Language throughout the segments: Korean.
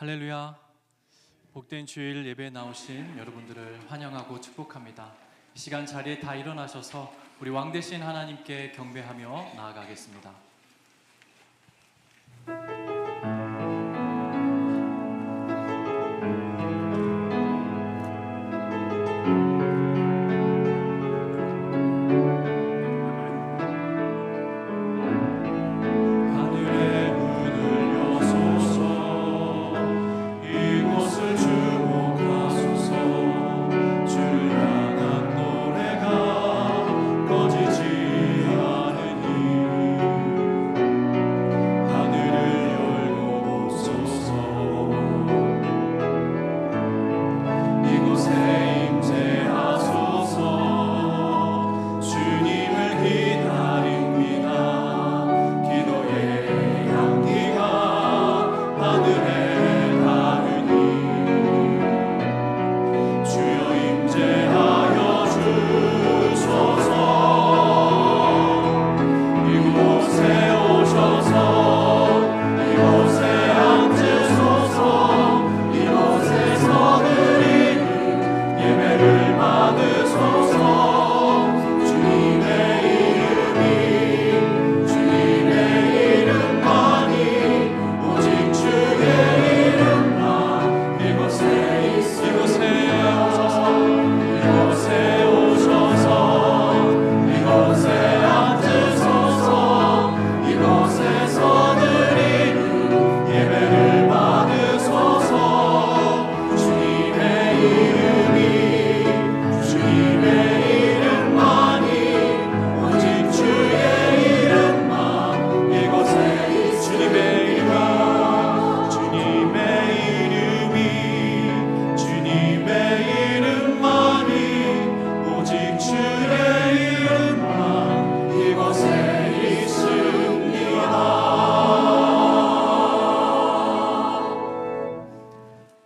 할렐루야. 복된 주일 예배에 나오신 여러분들을 환영하고 축복합니다. 이 시간 자리에 다 일어나셔서 우리 왕 되신 하나님께 경배하며 나아가겠습니다.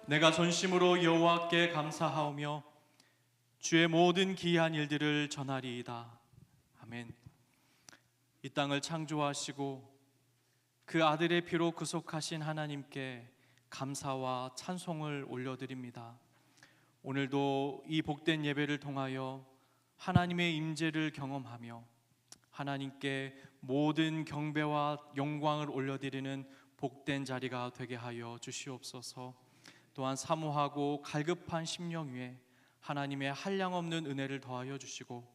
내가 전심으로 여호와께 감사하오며 주의 모든 기이한 일들을 전하리이다. 아멘. 이 땅을 창조하시고 그 아들의 피로 구속하신 하나님께 감사와 찬송을 올려드립니다. 오늘도 이 복된 예배를 통하여 하나님의 임재를 경험하며 하나님께 모든 경배와 영광을 올려드리는 복된 자리가 되게 하여 주시옵소서. 또한 사모하고 갈급한 심령 위에 하나님의 한량없는 은혜를 더하여 주시고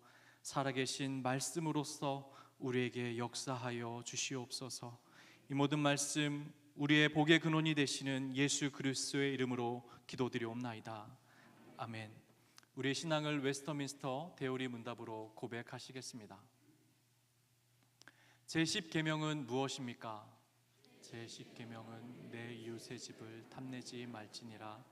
살아계신 말씀으로써 우리에게 역사하여 주시옵소서. 이 모든 말씀 우리의 복의 근원이 되시는 예수 그리스도의 이름으로 기도드리옵나이다. 아멘. 우리의 신앙을 웨스터민스터 대우리 문답으로 고백하시겠습니다. 제10계명은 무엇입니까? 제10계명은 내 이웃의 집을 탐내지 말지니라.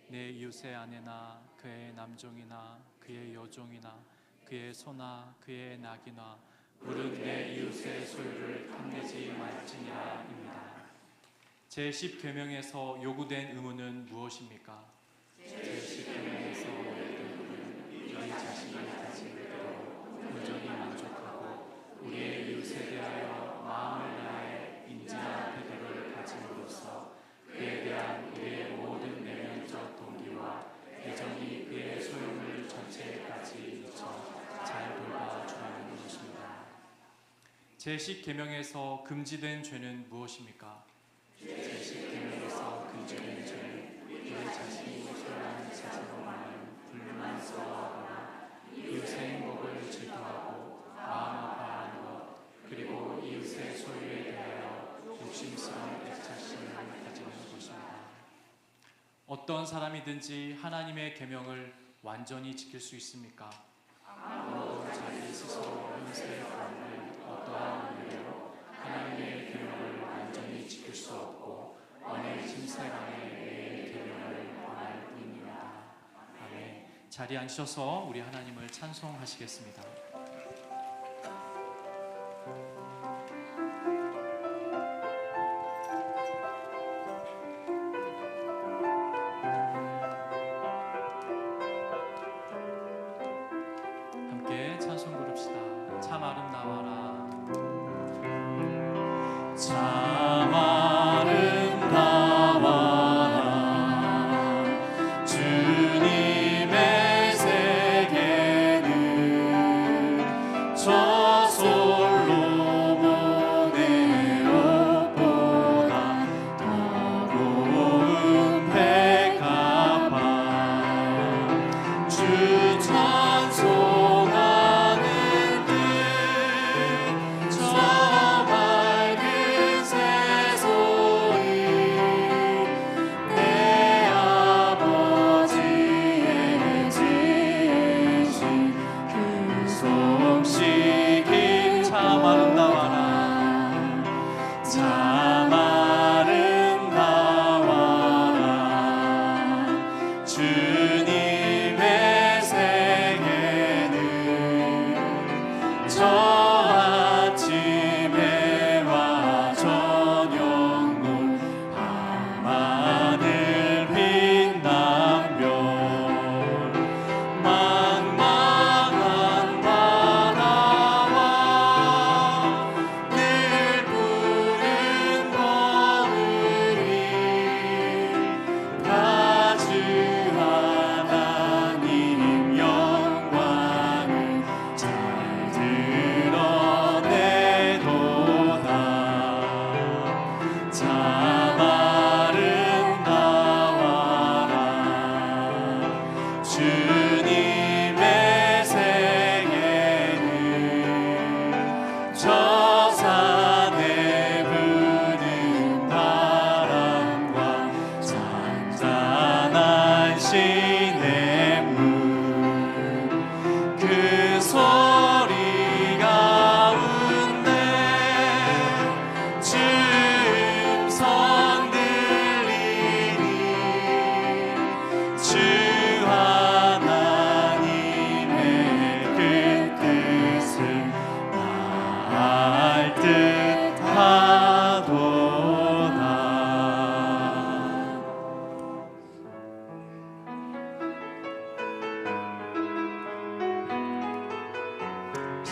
내 이웃의 아내나 그의 남종이나 그의 여종이나 그의 소나 그의 낙이나 무릇 내 이웃의 소유를 탐내지 말지니라입니다. 제10계명에서 요구된 의무는 무엇입니까? 제10계명에서 요구된 의무는 우리 자신이 가진 그대로 온전히 만족하고 우리의 이웃에 대하여 마음을 다해 인지한 태도를 가짐으로써 그에 대한 우리의 모든 내면적 동기와 애정이 그의 소유물 전체까지 미쳐 잘 돌봐주는 것입니다. 제10계명에서 금지된 죄는 무엇입니까? 제10계명에서 금지된 죄는 우리 자신이 소유한 재산으로 말하는 불만스러워하거나 이웃의 행복을 질투하고 마음 아파하는 것, 그리고 이웃의 소유에 대하여 욕심스러운 애착심을 가지는 것입니다. 어떤 사람이든지 하나님의 계명을 완전히 지킬 수 있습니까? 아무도 자기 스스로 현세에 받는 어떠한 의미로 하나님의 계명을 완전히 지킬 수 없고 언의 침세간에 내 계명을 범할 뿐입니다. 아멘. 자리에 앉으셔서 우리 하나님을 찬송하시겠습니다. 찬송 부릅시다. 참 아름다워라. 참 아름다워라.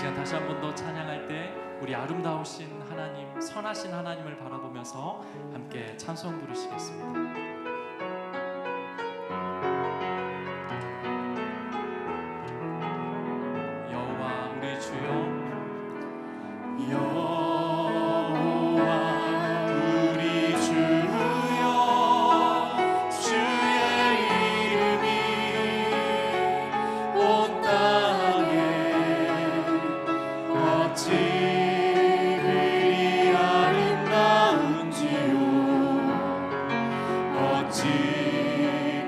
시간 다시 한 번 더 찬양할 때 우리 아름다우신 하나님, 선하신 하나님을 바라보면서 함께 찬송 부르시겠습니다. 여호와 우리 주여, 여호와 우리 주여, 주의 이름이 온 땅에 어찌 그리 아름다운지요, 어찌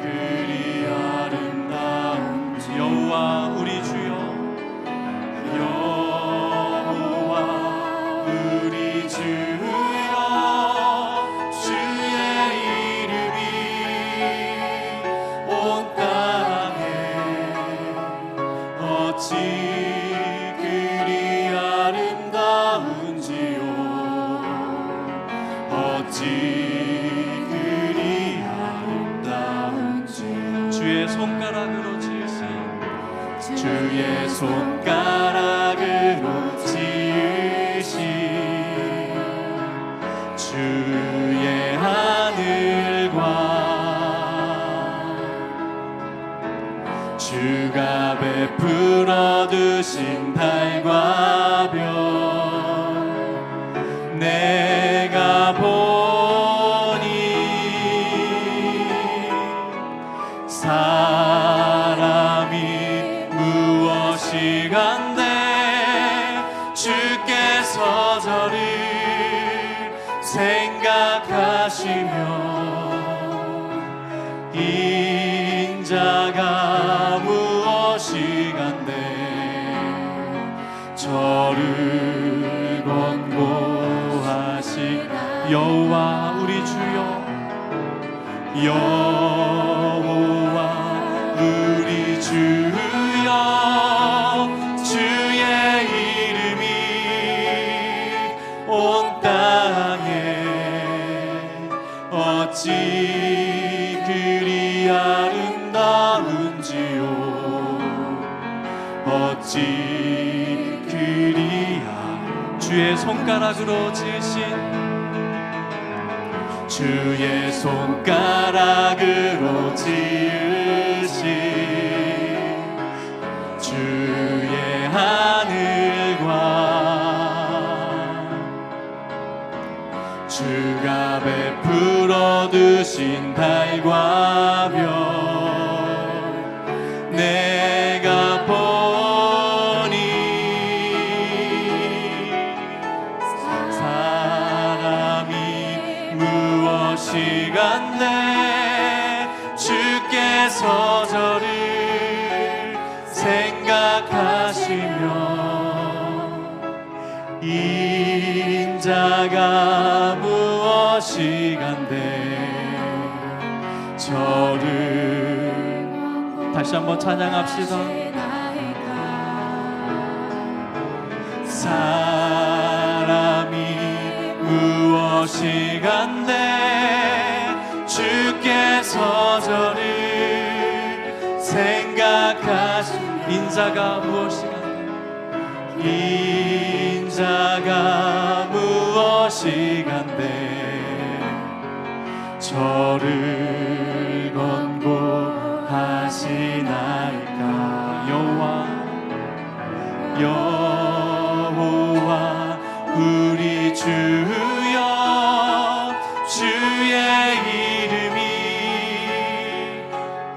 그리 아름다운지. 여호와 우리 주여, 여호와 우리 주여, 주의 이름이 온 땅에 어찌 그리 아름다운지요, 어찌 그리 아름다운지요. 주의 손가락으로 지으신, 주의 손가락으로 지으신 주의 하늘과 주가 베풀어 두신 달과 별, 내가 보니 사람이 무엇이 간데 주께서 저를 생각하시며 인자가 무엇이 간데 저를 권고하시. 여호와 우리 주여, 여호와 우리 주여, 주의 이름이 온 땅에 어찌 그리 아름다운지요, 어찌 그리 주의 손가락으로 지으신, 주의 손가락으로 지으신 주의 하늘과 주가 베풀어 두신 달과 별, 내가 보니 사람이 무엇이 간데 주께서 저를 생각하시며 인자가 무엇이 간데 저를. 다시 한번 찬양합시다. 사람이 무엇이 간데 주께서 저를 생각하시. 인자가 무엇이 간데, 인자가 무엇이 간데 저를 권고하시나이까. 여호와 우리 주여, 주의 이름이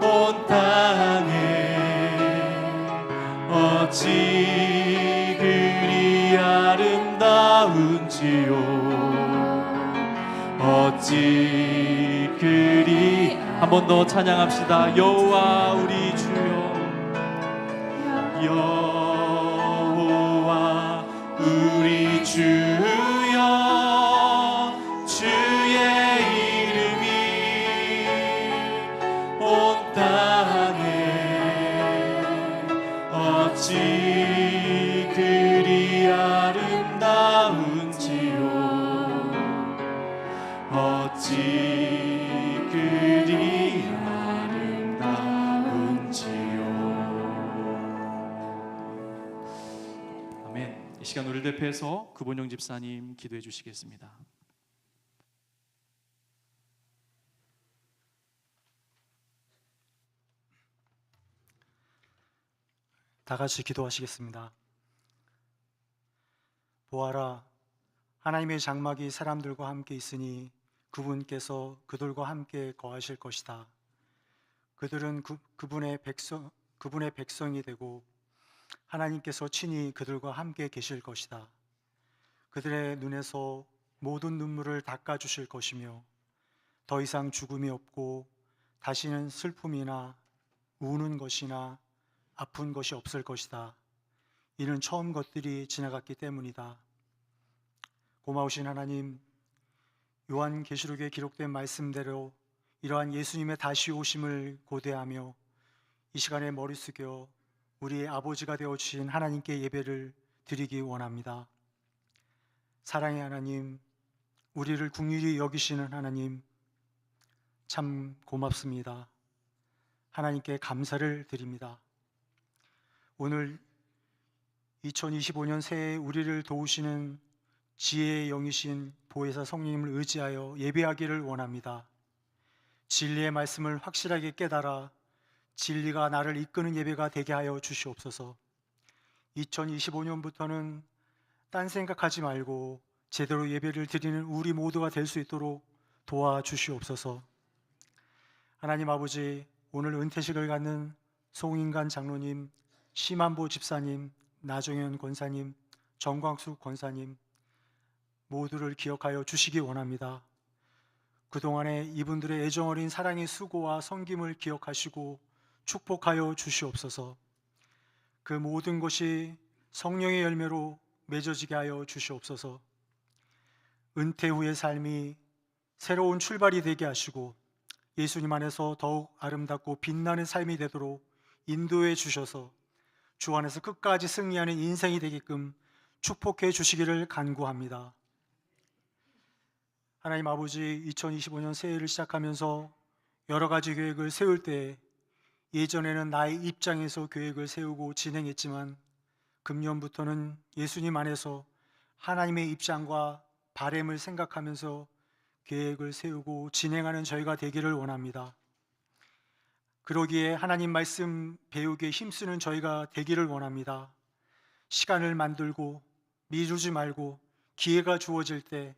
온 땅에 어찌 그리 아름다운지요, 어찌 그리. 한 번 더 찬양합시다. 여호와 우리 주여, 여호와 우리 주여, 주의 이름이 온 땅에 어찌 그리 아름다운지요, 어찌 그리 아름다운지요. 이 시간 우리를 대표해서 구본영 집사님 기도해 주시겠습니다. 다 같이 기도하시겠습니다. 보아라, 하나님의 장막이 사람들과 함께 있으니 그분께서 그들과 함께 거하실 것이다. 그들은 그분의 백성이 되고 하나님께서 친히 그들과 함께 계실 것이다. 그들의 눈에서 모든 눈물을 닦아주실 것이며 더 이상 죽음이 없고 다시는 슬픔이나 우는 것이나 아픈 것이 없을 것이다. 이는 처음 것들이 지나갔기 때문이다. 고마우신 하나님, 요한계시록에 기록된 말씀대로 이러한 예수님의 다시 오심을 고대하며 이 시간에 머리 숙여 우리의 아버지가 되어주신 하나님께 예배를 드리기 원합니다. 사랑의 하나님, 우리를 긍휼히 여기시는 하나님, 참 고맙습니다. 하나님께 감사를 드립니다. 오늘 2025년 새해 우리를 도우시는 지혜의 영이신 보혜사 성령님을 의지하여 예배하기를 원합니다. 진리의 말씀을 확실하게 깨달아 진리가 나를 이끄는 예배가 되게 하여 주시옵소서. 2025년부터는 딴 생각하지 말고 제대로 예배를 드리는 우리 모두가 될 수 있도록 도와주시옵소서. 하나님 아버지, 오늘 은퇴식을 갖는 송인관 장로님, 심한보 집사님, 나정현 권사님, 정광숙 권사님 모두를 기억하여 주시기 원합니다. 그동안에 이분들의 애정어린 사랑의 수고와 섬김을 기억하시고 축복하여 주시옵소서. 그 모든 것이 성령의 열매로 맺어지게 하여 주시옵소서. 은퇴 후의 삶이 새로운 출발이 되게 하시고 예수님 안에서 더욱 아름답고 빛나는 삶이 되도록 인도해 주셔서 주 안에서 끝까지 승리하는 인생이 되게끔 축복해 주시기를 간구합니다. 하나님 아버지, 2025년 새해를 시작하면서 여러 가지 계획을 세울 때 예전에는 나의 입장에서 계획을 세우고 진행했지만 금년부터는 예수님 안에서 하나님의 입장과 바램을 생각하면서 계획을 세우고 진행하는 저희가 되기를 원합니다. 그러기에 하나님 말씀 배우기에 힘쓰는 저희가 되기를 원합니다. 시간을 만들고 미루지 말고 기회가 주어질 때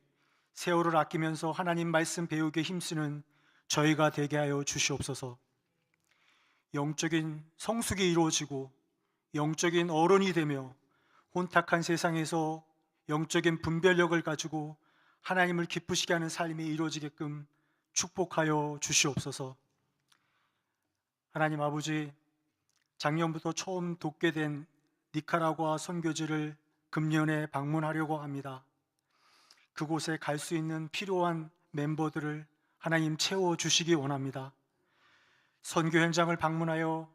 세월을 아끼면서 하나님 말씀 배우기에 힘쓰는 저희가 되게 하여 주시옵소서. 영적인 성숙이 이루어지고 영적인 어른이 되며 혼탁한 세상에서 영적인 분별력을 가지고 하나님을 기쁘시게 하는 삶이 이루어지게끔 축복하여 주시옵소서. 하나님 아버지, 작년부터 처음 돕게 된 니카라구아 선교지를 금년에 방문하려고 합니다. 그곳에 갈 수 있는 필요한 멤버들을 하나님 채워주시기 원합니다. 선교 현장을 방문하여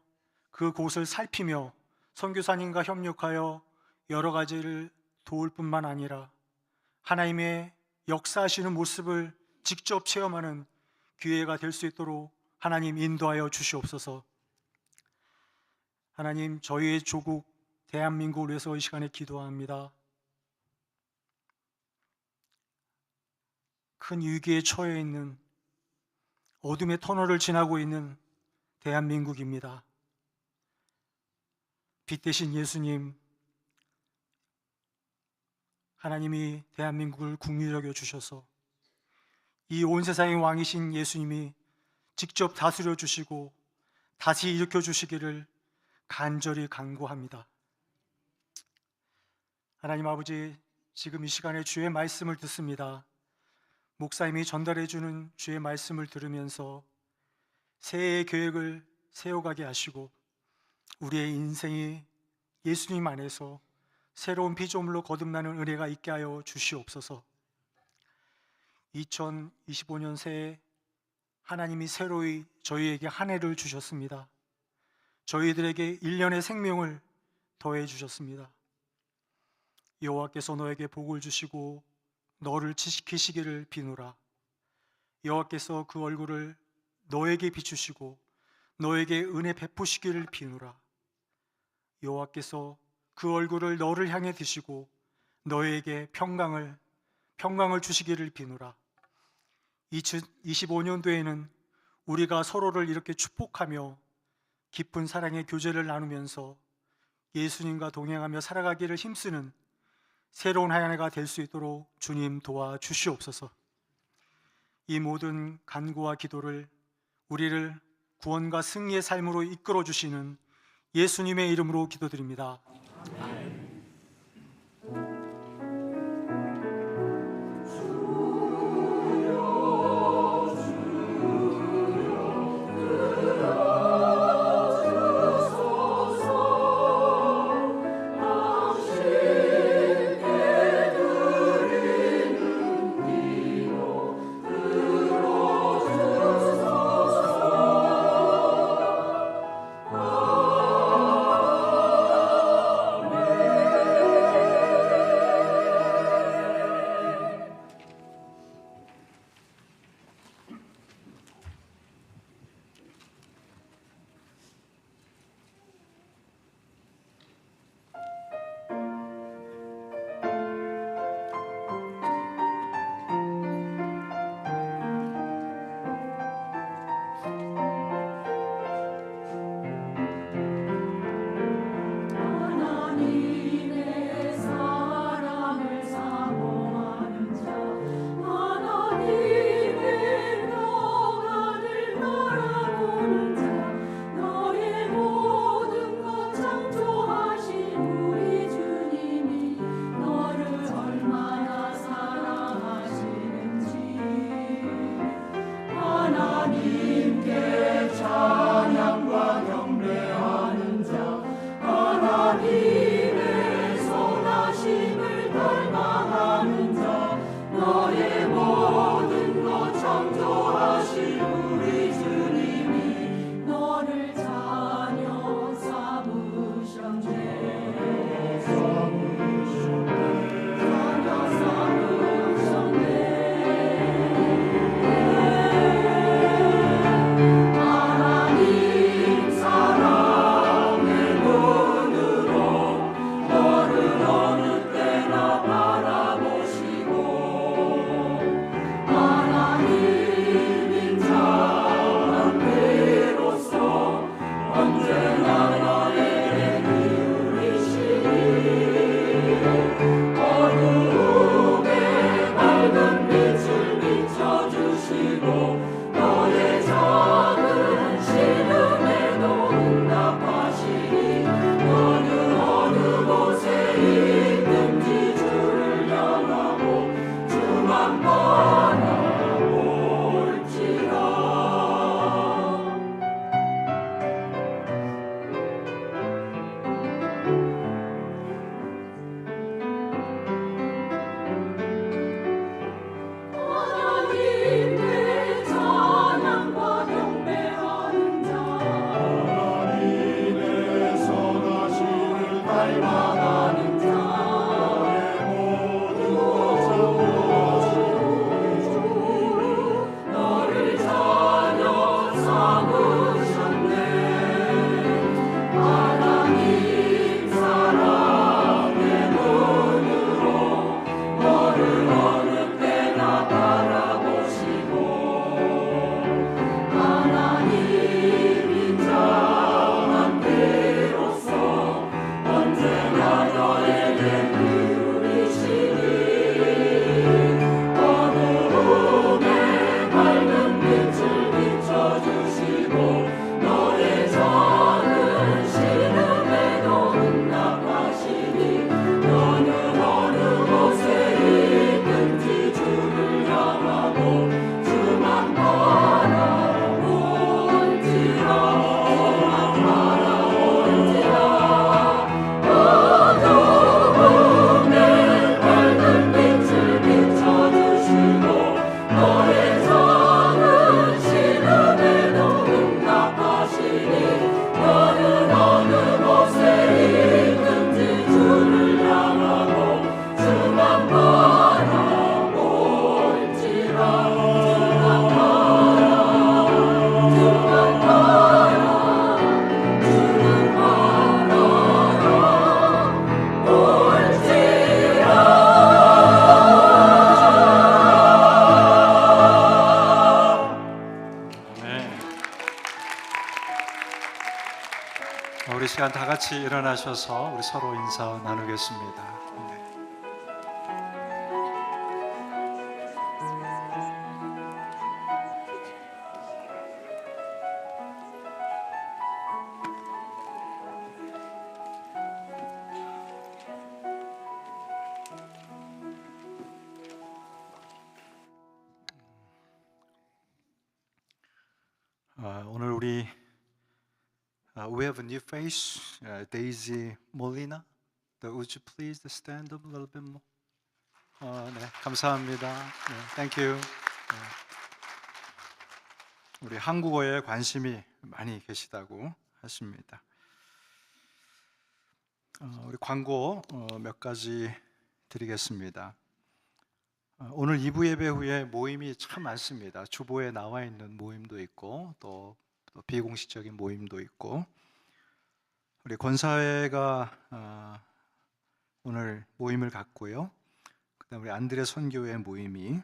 그곳을 살피며 선교사님과 협력하여 여러 가지를 도울 뿐만 아니라 하나님의 역사하시는 모습을 직접 체험하는 기회가 될 수 있도록 하나님 인도하여 주시옵소서. 하나님, 저희의 조국 대한민국을 위해서 이 시간에 기도합니다. 큰 위기에 처해 있는 어둠의 터널을 지나고 있는 대한민국입니다. 빛 대신 예수님, 하나님이 대한민국을 긍휼히 여겨 주셔서 이 온 세상의 왕이신 예수님이 직접 다스려 주시고 다시 일으켜 주시기를 간절히 간구합니다. 하나님 아버지, 지금 이 시간에 주의 말씀을 듣습니다. 목사님이 전달해 주는 주의 말씀을 들으면서 새해의 계획을 세워가게 하시고 우리의 인생이 예수님 안에서 새로운 피조물로 거듭나는 은혜가 있게 하여 주시옵소서. 2025년 새해 하나님이 새로이 저희에게 한 해를 주셨습니다. 저희들에게 1년의 생명을 더해 주셨습니다. 여호와께서 너에게 복을 주시고 너를 지키시기를 비노라. 여호와께서 그 얼굴을 너에게 비추시고 너에게 은혜 베푸시기를 비노라. 여호와께서 그 얼굴을 너를 향해 드시고 너에게 평강을 주시기를 비노라. 25년도에는 우리가 서로를 이렇게 축복하며 깊은 사랑의 교제를 나누면서 예수님과 동행하며 살아가기를 힘쓰는 새로운 한 해가 될 수 있도록 주님 도와주시옵소서. 이 모든 간구와 기도를 우리를 구원과 승리의 삶으로 이끌어 주시는 예수님의 이름으로 기도드립니다. 언제나 같이 일어나셔서 우리 서로 인사 나누겠습니다. 네. 오늘 우리 we have a new face, Daisy Molina. Would you please stand up a little bit more? 네, 감사합니다. 네, thank you. 네. 우리 한국어에 관심이 많이 계시다고 하십니다. 우리 광고 몇 가지 드리겠습니다. 오늘 2부 예배 후에 모임이 참 많습니다. 주보에 나와 있는 모임도 있고 또 비공식적인 모임도 있고, 우리 권사회가 오늘 모임을 갖고요. 그다음 우리 안드레 선교회 모임이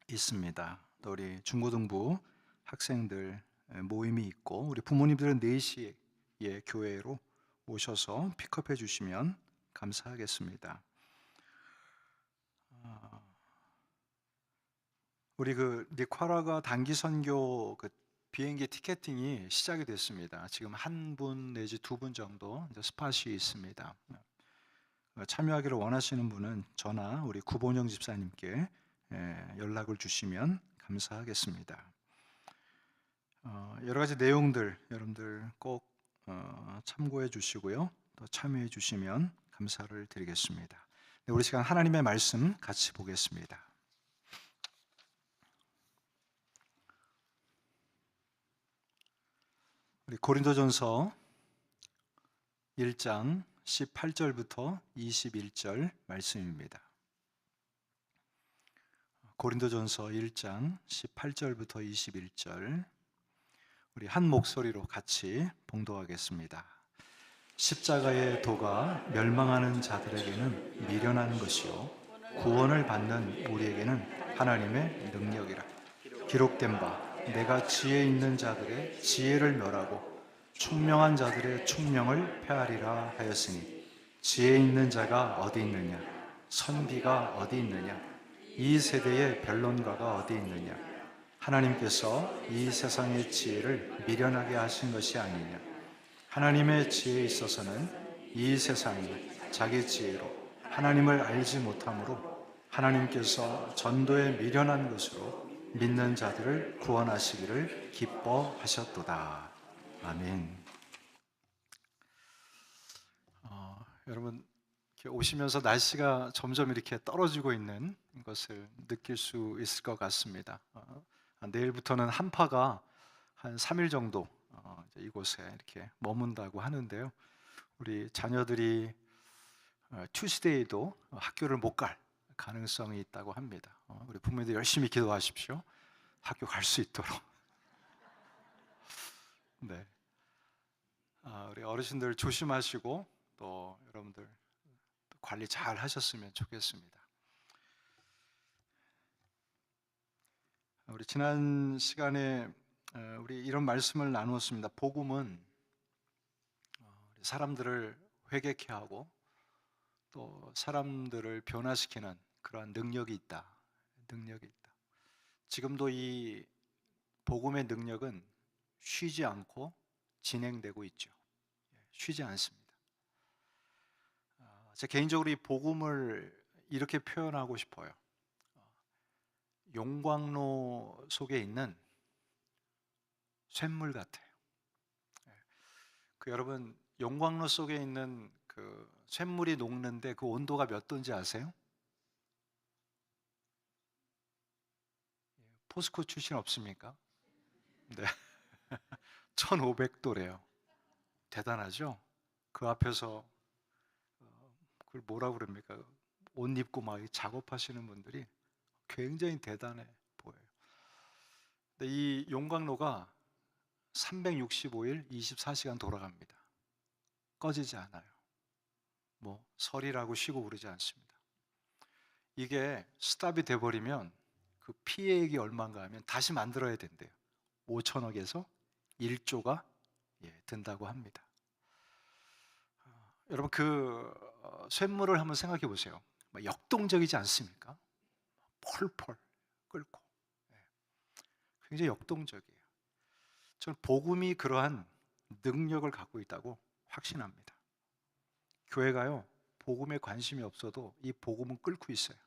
있습니다. 또 우리 중고등부 학생들 모임이 있고, 우리 부모님들은 4시에 교회로 오셔서 픽업해 주시면 감사하겠습니다. 우리 그 니카라과 단기 선교 그 비행기 티켓팅이 시작이 됐습니다. 지금 한 분 내지 2분 정도 이제 스팟이 있습니다. 참여하기를 원하시는 분은 저나 우리 구본영 집사님께 연락을 주시면 감사하겠습니다. 여러 가지 내용들 여러분들 꼭 참고해 주시고요. 또 참여해 주시면 감사를 드리겠습니다. 네, 우리 시간 하나님의 말씀 같이 보겠습니다. 우리 고린도전서 1장 18절부터 21절 말씀입니다. 고린도전서 1장 18절부터 21절 우리 한 목소리로 같이 봉독하겠습니다. 십자가의 도가 멸망하는 자들에게는 미련한 것이요 구원을 받는 우리에게는 하나님의 능력이라. 기록된 바 내가 지혜 있는 자들의 지혜를 멸하고 총명한 자들의 총명을 폐하리라 하였으니 지혜 있는 자가 어디 있느냐 선비가 어디 있느냐 이 세대의 변론가가 어디 있느냐 하나님께서 이 세상의 지혜를 미련하게 하신 것이 아니냐 하나님의 지혜에 있어서는 이 세상이 자기 지혜로 하나님을 알지 못하므로 하나님께서 전도에 미련한 것으로 믿는 자들을 구원하시기를 기뻐하셨도다. 아멘. 여러분 이렇게 오시면서 날씨가 점점 이렇게 떨어지고 있는 것을 느낄 수 있을 것 같습니다. 내일부터는 한파가 한 3일 정도 이곳에 이렇게 머문다고 하는데요. 우리 자녀들이 투스데이도 학교를 못 갈 가능성이 있다고 합니다. 우리 부모님들 열심히 기도하십시오. 학교 갈 수 있도록. 네. 우리 어르신들 조심하시고 또 여러분들 관리 잘 하셨으면 좋겠습니다. 우리 지난 시간에 우리 이런 말씀을 나누었습니다. 복음은 사람들을 회개케 하고 또 사람들을 변화시키는 그러한 능력이 있다. 능력이 있다. 지금도 이 복음의 능력은 쉬지 않고 진행되고 있죠. 쉬지 않습니다. 제 개인적으로 이 복음을 이렇게 표현하고 싶어요. 용광로 속에 있는 쇳물 같아요. 여러분 용광로 속에 있는 그 쇳물이 녹는데 그 온도가 몇 도인지 아세요? 포스코 출신 없습니까? 네. 1500도래요. 대단하죠? 그 앞에서 그걸 뭐라 그럽니까? 옷 입고 막 작업하시는 분들이 굉장히 대단해 보여요. 근데 이 용광로가 365일 24시간 돌아갑니다. 꺼지지 않아요. 뭐 설이라고 쉬고 그러지 않습니다. 이게 스탑이 돼버리면 그 피해액이 얼마인가 하면 다시 만들어야 된대요. 5천억에서 1조가 든다고 합니다. 여러분 그 쇳물을 한번 생각해 보세요. 막 역동적이지 않습니까? 펄펄 끓고 굉장히 역동적이에요. 저는 복음이 그러한 능력을 갖고 있다고 확신합니다. 교회가요, 복음에 관심이 없어도 이 복음은 끓고 있어요.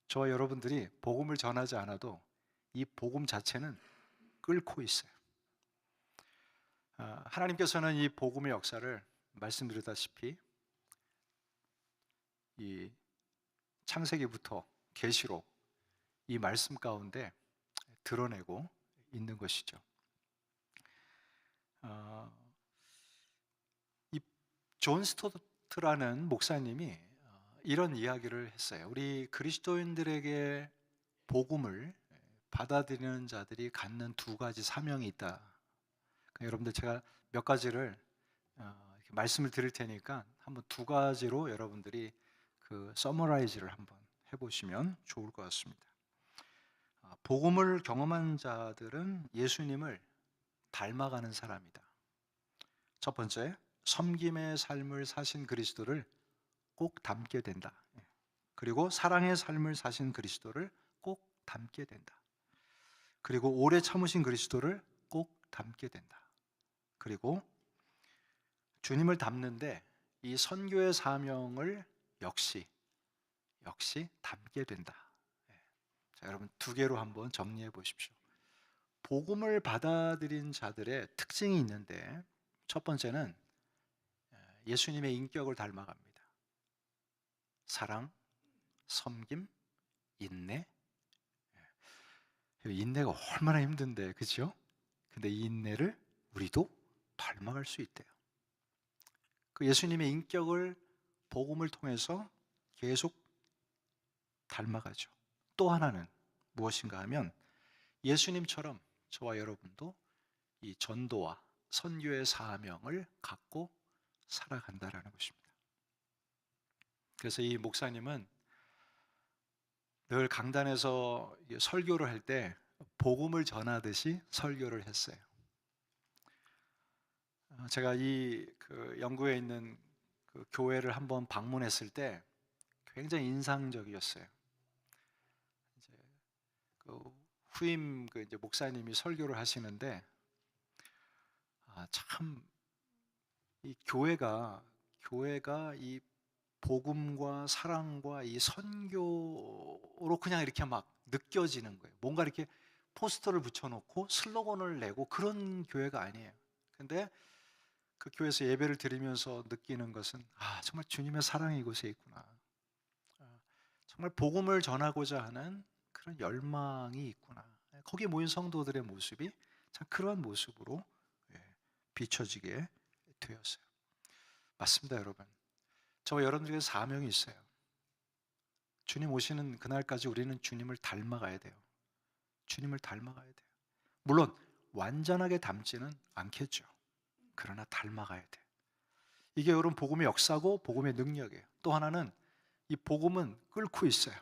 저와 여러분들이 복음을 전하지 않아도 이 복음 자체는 끓고 있어요. 하나님께서는 이 복음의 역사를 말씀드렸다시피 이 창세기부터 계시록 이 말씀 가운데 드러내고 있는 것이죠. 이 존 스토트라는 목사님이 이런 이야기를 했어요. 우리 그리스도인들에게 복음을 받아들이는 자들이 갖는 두 가지 사명이 있다. 그러니까 여러분들 제가 몇 가지를 이렇게 말씀을 드릴 테니까 한번 두 가지로 여러분들이 그 서머라이즈를 한번 해보시면 좋을 것 같습니다. 복음을 경험한 자들은 예수님을 닮아가는 사람이다. 첫 번째, 섬김의 삶을 사신 그리스도를 꼭 닮게 된다. 그리고 사랑의 삶을 사신 그리스도를 꼭 닮게 된다. 그리고 오래 참으신 그리스도를 꼭 닮게 된다. 그리고 주님을 닮는데 이 선교의 사명을 역시 닮게 된다. 자, 여러분 두 개로 한번 정리해 보십시오. 복음을 받아들인 자들의 특징이 있는데 첫 번째는 예수님의 인격을 닮아갑니다. 사랑, 섬김, 인내. 인내가 얼마나 힘든데, 그렇죠? 근데 이 인내를 우리도 닮아갈 수 있대요. 그 예수님의 인격을 복음을 통해서 계속 닮아가죠. 또 하나는 무엇인가 하면 예수님처럼 저와 여러분도 이 전도와 선교의 사명을 갖고 살아간다라는 것입니다. 그래서 이 목사님은 늘 강단에서 설교를 할 때 복음을 전하듯이 설교를 했어요. 제가 그 영국에 있는 그 교회를 한번 방문했을 때 굉장히 인상적이었어요. 이제 그 후임 이제 목사님이 설교를 하시는데 참 이 교회가 이 복음과 사랑과 이 선교로 그냥 이렇게 막 느껴지는 거예요. 뭔가 이렇게 포스터를 붙여놓고 슬로건을 내고 그런 교회가 아니에요. 근데 그 교회에서 예배를 드리면서 느끼는 것은 정말 주님의 사랑이 이곳에 있구나. 정말 복음을 전하고자 하는 그런 열망이 있구나. 거기에 모인 성도들의 모습이 참 그런 모습으로 비춰지게 되었어요. 맞습니다, 여러분. 저와 여러분들에게 사명이 있어요. 주님 오시는 그날까지 우리는 주님을 닮아가야 돼요. 주님을 닮아가야 돼요. 물론 완전하게 닮지는 않겠죠. 그러나 닮아가야 돼요. 이게 여러분 복음의 역사고 복음의 능력이에요. 또 하나는 이 복음은 끓고 있어요.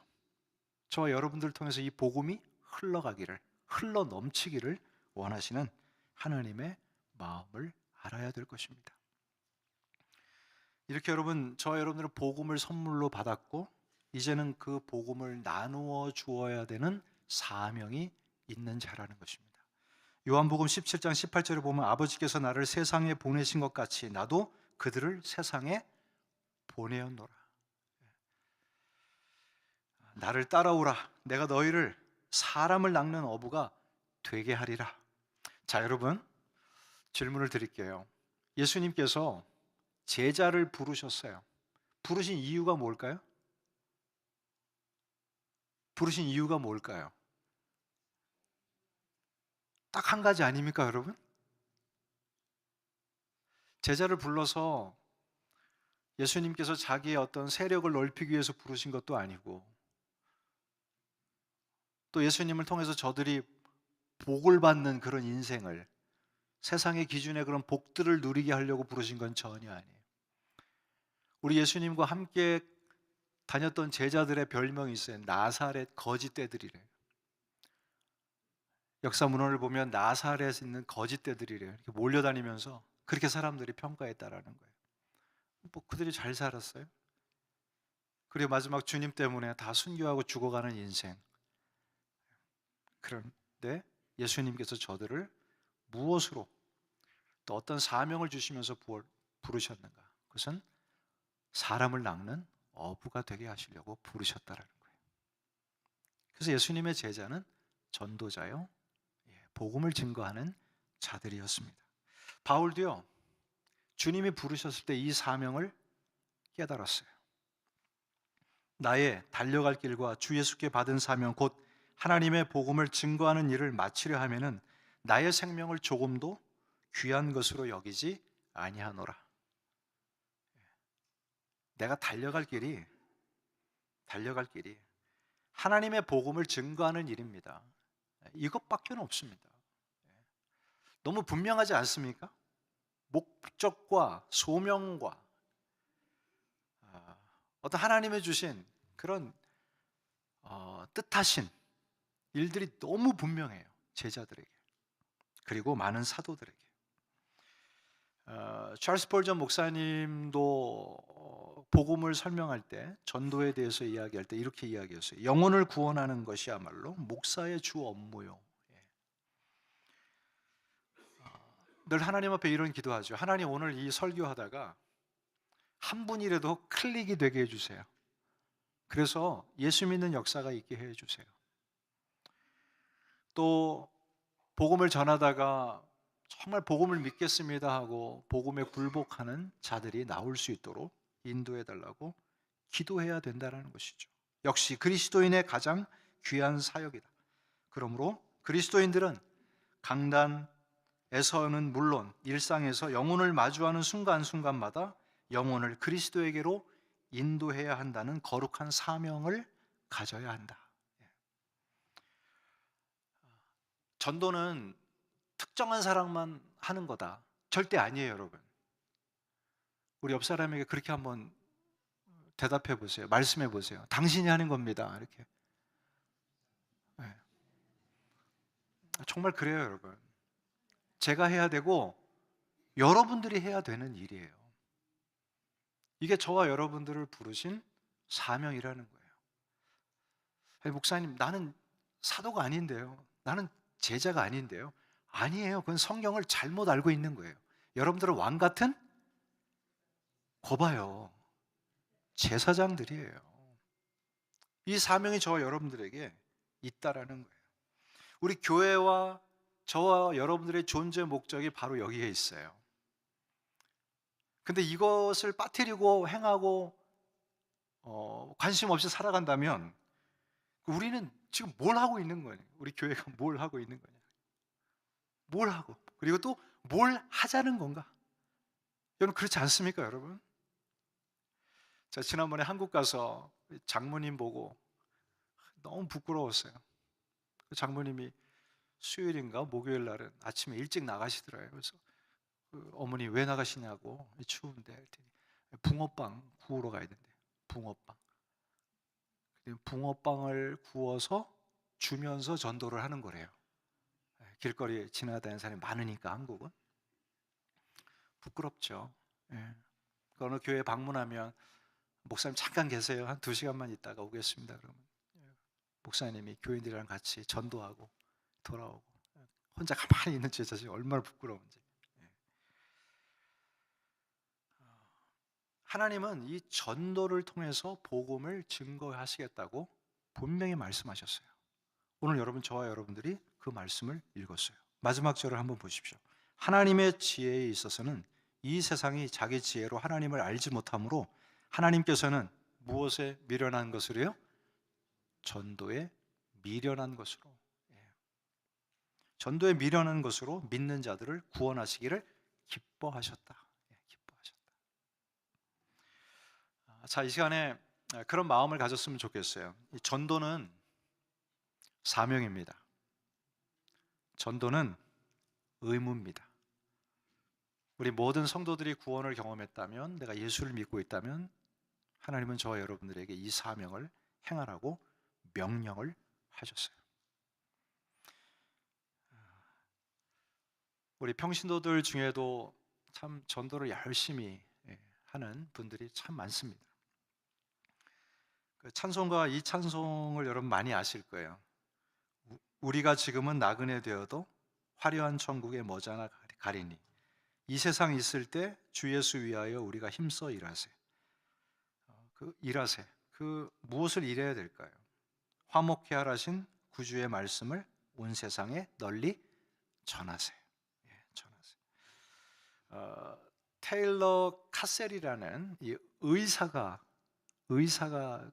저와 여러분들을 통해서 이 복음이 흘러가기를, 흘러 넘치기를 원하시는 하나님의 마음을 알아야 될 것입니다. 이렇게 여러분, 저와 여러분들은 복음을 선물로 받았고 이제는 그 복음을 나누어 주어야 되는 사명이 있는 자라는 것입니다. 요한복음 17장 18절에 보면 아버지께서 나를 세상에 보내신 것 같이 나도 그들을 세상에 보내었노라. 나를 따라오라. 내가 너희를 사람을 낚는 어부가 되게 하리라. 자, 여러분 질문을 드릴게요. 예수님께서 제자를 부르셨어요. 부르신 이유가 뭘까요? 부르신 이유가 뭘까요? 딱 한 가지 아닙니까, 여러분? 제자를 불러서 예수님께서 자기의 어떤 세력을 넓히기 위해서 부르신 것도 아니고 또 예수님을 통해서 저들이 복을 받는 그런 인생을 세상의 기준의 그런 복들을 누리게 하려고 부르신 건 전혀 아니에요. 우리 예수님과 함께 다녔던 제자들의 별명이 있어요. 나사렛 거짓대들이래요. 역사 문헌을 보면 나사렛에 있는 거짓대들이래요. 이렇게 몰려다니면서 그렇게 사람들이 평가했다라는 거예요. 뭐 그들이 잘 살았어요. 그리고 마지막 주님 때문에 다 순교하고 죽어가는 인생. 그런데 예수님께서 저들을 무엇으로 또 어떤 사명을 주시면서 부르셨는가? 그것은 사람을 낚는 어부가 되게 하시려고 부르셨다라는 거예요. 그래서 예수님의 제자는 전도자요, 복음을 증거하는 자들이었습니다. 바울도요, 주님이 부르셨을 때 이 사명을 깨달았어요. 나의 달려갈 길과 주 예수께 받은 사명, 곧 하나님의 복음을 증거하는 일을 마치려 하면은 나의 생명을 조금도 귀한 것으로 여기지 아니하노라. 내가 달려갈 길이 하나님의 복음을 증거하는 일입니다. 이것밖에 없습니다. 너무 분명하지 않습니까? 목적과 소명과 어떤 하나님의 주신 그런 뜻하신 일들이 너무 분명해요. 제자들에게, 그리고 많은 사도들에게. 찰스 폴전 목사님도 복음을 설명할 때, 전도에 대해서 이야기할 때 이렇게 이야기했어요. 영혼을 구원하는 것이야말로 목사의 주 업무요. 늘 하나님 앞에 이런 기도하죠. 하나님, 오늘 이 설교하다가 한 분이라도 클릭이 되게 해주세요. 그래서 예수 믿는 역사가 있게 해주세요. 또 복음을 전하다가 정말 복음을 믿겠습니다 하고 복음에 굴복하는 자들이 나올 수 있도록 인도해 달라고 기도해야 된다는 것이죠. 역시 그리스도인의 가장 귀한 사역이다. 그러므로 그리스도인들은 강단에서는 물론 일상에서 영혼을 마주하는 순간순간마다 영혼을 그리스도에게로 인도해야 한다는 거룩한 사명을 가져야 한다. 전도는 특정한 사람만 하는 거다. 절대 아니에요, 여러분. 우리 옆 사람에게 그렇게 한번 대답해 보세요. 말씀해 보세요. 당신이 하는 겁니다. 이렇게. 네. 정말 그래요, 여러분. 제가 해야 되고 여러분들이 해야 되는 일이에요. 이게 저와 여러분들을 부르신 사명이라는 거예요. 아니, 목사님, 나는 사도가 아닌데요. 나는 제자가 아닌데요. 아니에요. 그건 성경을 잘못 알고 있는 거예요. 여러분들은 왕 같은 거봐요. 제사장들이에요. 이 사명이 저와 여러분들에게 있다라는 거예요. 우리 교회와 저와 여러분들의 존재 목적이 바로 여기에 있어요. 근데 이것을 빠뜨리고 행하고 관심 없이 살아간다면 우리는 지금 뭘 하고 있는 거예요? 우리 교회가 뭘 하고 있는 거냐? 뭘 하고, 그리고 또 뭘 하자는 건가? 여러분, 그렇지 않습니까, 여러분? 자, 지난번에 한국 가서 장모님 보고 너무 부끄러웠어요. 그 장모님이 수요일인가 목요일 날은 아침에 일찍 나가시더라고요. 그래서 그 어머니 왜 나가시냐고, 추운데 했더니 붕어빵 구우러 가야 된대. 붕어빵. 붕어빵을 구워서 주면서 전도를 하는 거래요. 길거리에 지나다니는 사람이 많으니까 한국은. 부끄럽죠. 어느 교회 방문하면 목사님 잠깐 계세요. 한 2시간만 있다가 오겠습니다. 그러면 목사님이 교인들이랑 같이 전도하고 돌아오고, 혼자 가만히 있는 제 자신이 얼마나 부끄러운지. 하나님은 이 전도를 통해서 복음을 증거하시겠다고 분명히 말씀하셨어요. 오늘 여러분, 저와 여러분들이 그 말씀을 읽었어요. 마지막 절을 한번 보십시오. 하나님의 지혜에 있어서는 이 세상이 자기 지혜로 하나님을 알지 못하므로 하나님께서는 무엇에 미련한 것으로요? 전도에 미련한 것으로. 전도에 미련한 것으로 믿는 자들을 구원하시기를 기뻐하셨다. 기뻐하셨다. 자, 이 시간에 그런 마음을 가졌으면 좋겠어요. 이 전도는 사명입니다. 전도는 의무입니다. 우리 모든 성도들이 구원을 경험했다면, 내가 예수를 믿고 있다면 하나님은 저와 여러분들에게 이 사명을 행하라고 명령을 하셨어요. 우리 평신도들 중에도 참 전도를 열심히 하는 분들이 참 많습니다. 그 찬송가 이 찬송을 여러분 많이 아실 거예요. 우리가 지금은 나그네 되어도 화려한 천국에 머지않아 가리니 이 세상 있을 때 주 예수 위하여 우리가 힘써 일하세. 일하세. 무엇을 일해야 될까요? 화목케 하라신 구주의 말씀을 온 세상에 널리 전하세. 예, 전하세. 테일러 카셀이라는 이 의사가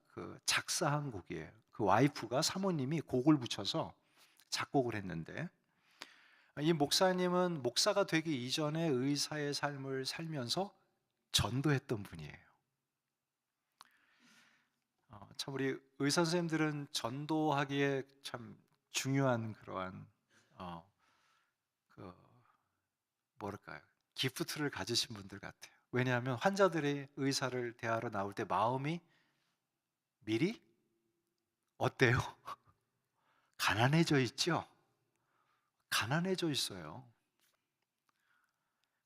그 작사한 곡이에요. 그 와이프가 사모님이 곡을 붙여서 작곡을 했는데, 이 목사님은 목사가 되기 이전에 의사의 삶을 살면서 전도했던 분이에요. 참 우리 의사 선생님들은 전도하기에 참 중요한 그러한 뭐랄까요, 기프트를 가지신 분들 같아요. 왜냐하면 환자들이 의사를 대하러 나올 때 마음이 미리 어때요? 가난해져 있죠? 가난해져 있어요.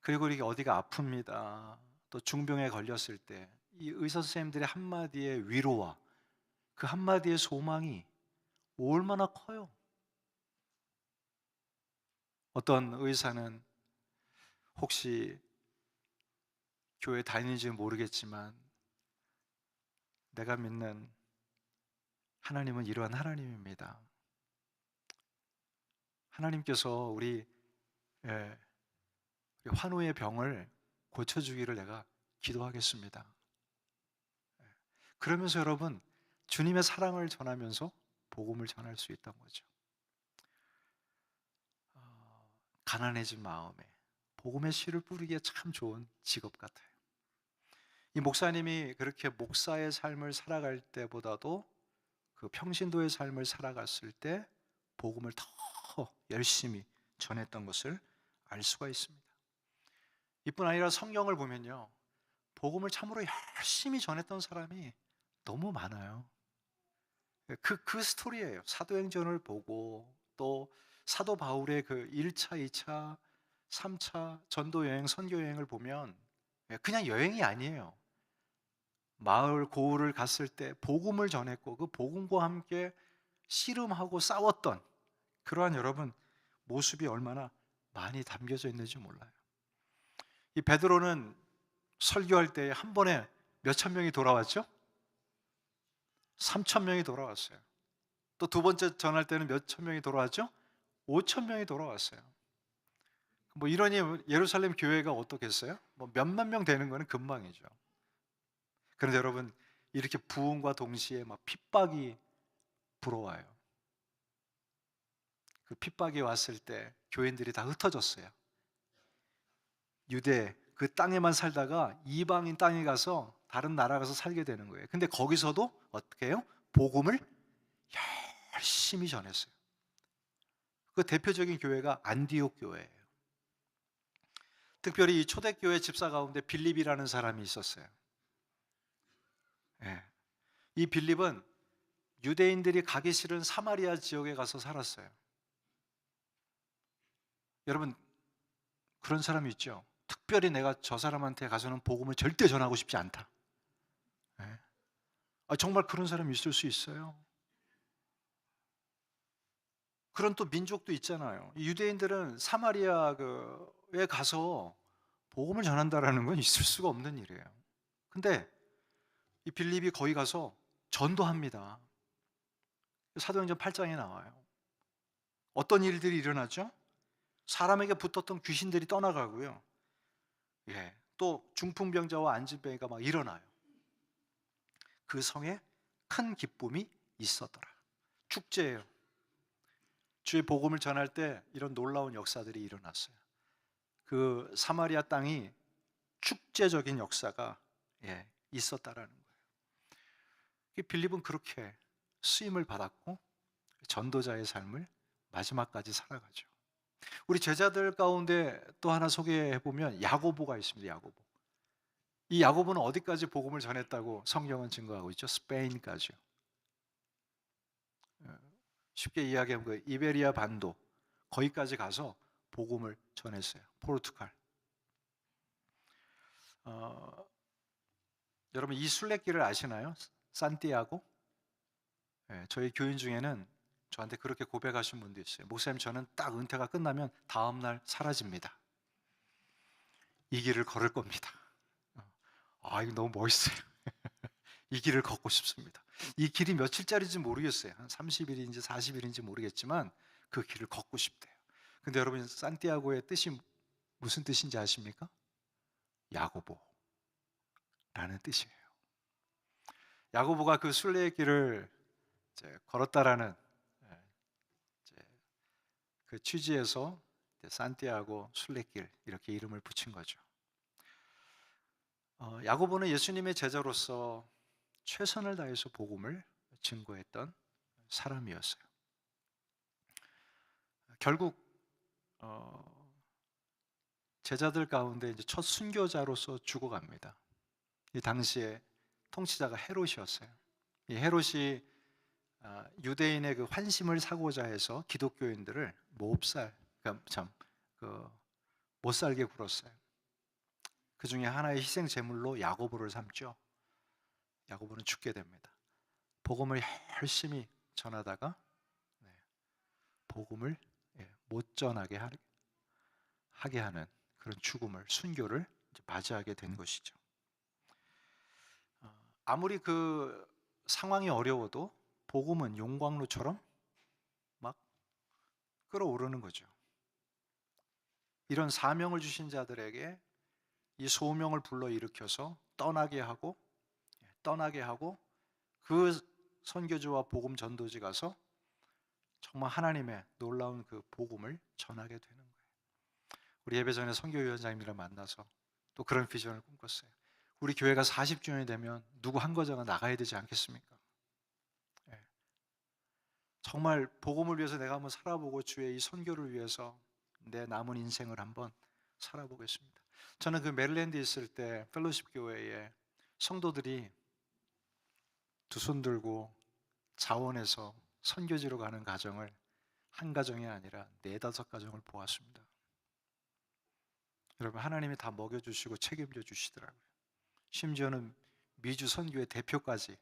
그리고 이게 어디가 아픕니다. 또 중병에 걸렸을 때 이 의사 선생님들의 한마디의 위로와 그 한마디의 소망이 얼마나 커요. 어떤 의사는 혹시 교회 다니는지 모르겠지만 내가 믿는 하나님은 이러한 하나님입니다. 하나님께서 우리 환우의 병을 고쳐주기를 내가 기도하겠습니다. 그러면서 여러분 주님의 사랑을 전하면서 복음을 전할 수 있던 거죠. 가난해진 마음에 복음의 씨를 뿌리기에 참 좋은 직업 같아요. 이 목사님이 그렇게 목사의 삶을 살아갈 때보다도 그 평신도의 삶을 살아갔을 때 복음을 더 열심히 전했던 것을 알 수가 있습니다. 이뿐 아니라 성경을 보면요, 복음을 참으로 열심히 전했던 사람이 너무 많아요. 그 스토리예요. 사도행전을 보고 또 사도 바울의 그 1차, 2차, 3차 전도 여행, 선교 여행을 보면 그냥 여행이 아니에요. 마을 고을을 갔을 때 복음을 전했고 그 복음과 함께 씨름하고 싸웠던 그러한 여러분 모습이 얼마나 많이 담겨져 있는지 몰라요. 이 베드로는 설교할 때 한 번에 몇천 명이 돌아왔죠? 3천 명이 돌아왔어요. 또 두 번째 전할 때는 몇천 명이 돌아왔죠? 5천 명이 돌아왔어요. 뭐 이러니 예루살렘 교회가 어떻겠어요? 뭐 몇만 명 되는 거는 금방이죠. 그런데 여러분 이렇게 부흥과 동시에 막 핍박이 불어와요. 그 핍박이 왔을 때 교인들이 다 흩어졌어요. 유대 그 땅에만 살다가 이방인 땅에 가서 다른 나라 가서 살게 되는 거예요. 근데 거기서도 어떻게 해요? 복음을 열심히 전했어요. 그 대표적인 교회가 안디옥 교회예요. 특별히 이 초대교회 집사 가운데 빌립이라는 사람이 있었어요. 예. 이 빌립은 유대인들이 가기 싫은 사마리아 지역에 가서 살았어요. 여러분 그런 사람이 있죠. 특별히 내가 저 사람한테 가서는 복음을 절대 전하고 싶지 않다. 예. 정말 그런 사람이 있을 수 있어요. 그런 또 민족도 있잖아요. 유대인들은 사마리아에 가서 복음을 전한다라는 건 있을 수가 없는 일이에요. 근데 이 빌립이 거기 가서 전도합니다. 사도행전 8장에 나와요. 어떤 일들이 일어나죠? 사람에게 붙었던 귀신들이 떠나가고요. 예, 또 중풍병자와 안진뱅이가 막 일어나요. 그 성에 큰 기쁨이 있었더라. 축제예요. 주의 복음을 전할 때 이런 놀라운 역사들이 일어났어요. 그 사마리아 땅이 축제적인 역사가 있었다라는 거예요. 빌립은 그렇게 쓰임을 받았고 전도자의 삶을 마지막까지 살아가죠. 우리 제자들 가운데 또 하나 소개해 보면 야고보가 있습니다. 야고보. 이 야고보는 어디까지 복음을 전했다고 성경은 증거하고 있죠? 스페인까지요. 쉽게 이야기하면 그 이베리아 반도 거기까지 가서 복음을 전했어요. 포르투갈. 여러분 이 순례길을 아시나요? 산티아고? 예, 저희 교인 중에는 저한테 그렇게 고백하신 분도 있어요. 목사님, 저는 딱 은퇴가 끝나면 다음 날 사라집니다. 이 길을 걸을 겁니다. 이거 너무 멋있어요. 이 길을 걷고 싶습니다. 이 길이 며칠짜리인지 모르겠어요. 한 30일인지 40일인지 모르겠지만 그 길을 걷고 싶대요. 근데 여러분, 산티아고의 뜻이 무슨 뜻인지 아십니까? 야고보라는 뜻이에요. 야고보가 그 순례의 길을 이제 걸었다라는 이제 그 취지에서 산티아고 순례길 이렇게 이름을 붙인 거죠. 야고보는 예수님의 제자로서 최선을 다해서 복음을 증거했던 사람이었어요. 결국 제자들 가운데 이제 첫 순교자로서 죽어갑니다. 이 당시에 통치자가 헤롯이었어요. 이 헤롯이 유대인의 그 환심을 사고자 해서 기독교인들을 못 살게 굴었어요. 그 중에 하나의 희생 제물로 야고보를 삼죠. 야고보는 죽게 됩니다. 복음을 열심히 전하다가 복음을 못 전하게 하게 하는 그런 죽음을, 순교를 맞이하게 된 것이죠. 아무리 그 상황이 어려워도 복음은 용광로처럼 막 끓어오르는 거죠. 이런 사명을 주신 자들에게 이 소명을 불러일으켜서 떠나게 하고 그 선교지와 복음 전도지 가서 정말 하나님의 놀라운 그 복음을 전하게 되는 거예요. 우리 예배 전에 선교위원장님이랑 만나서 또 그런 비전을 꿈꿨어요. 우리 교회가 40주년이 되면 누구 한 거자가 나가야 되지 않겠습니까? 정말 복음을 위해서 내가 한번 살아보고 주의 이 선교를 위해서 내 남은 인생을 한번 살아보겠습니다. 저는 그 메릴랜드에 있을 때 펠로십 교회에 성도들이 두 손 들고 자원해서 선교지로 가는 가정을 한 가정이 아니라 4-5 가정을 보았습니다. 여러분, 하나님이 다 먹여주시고 책임져 주시더라고요. 심지어는 미주 선교의 대표까지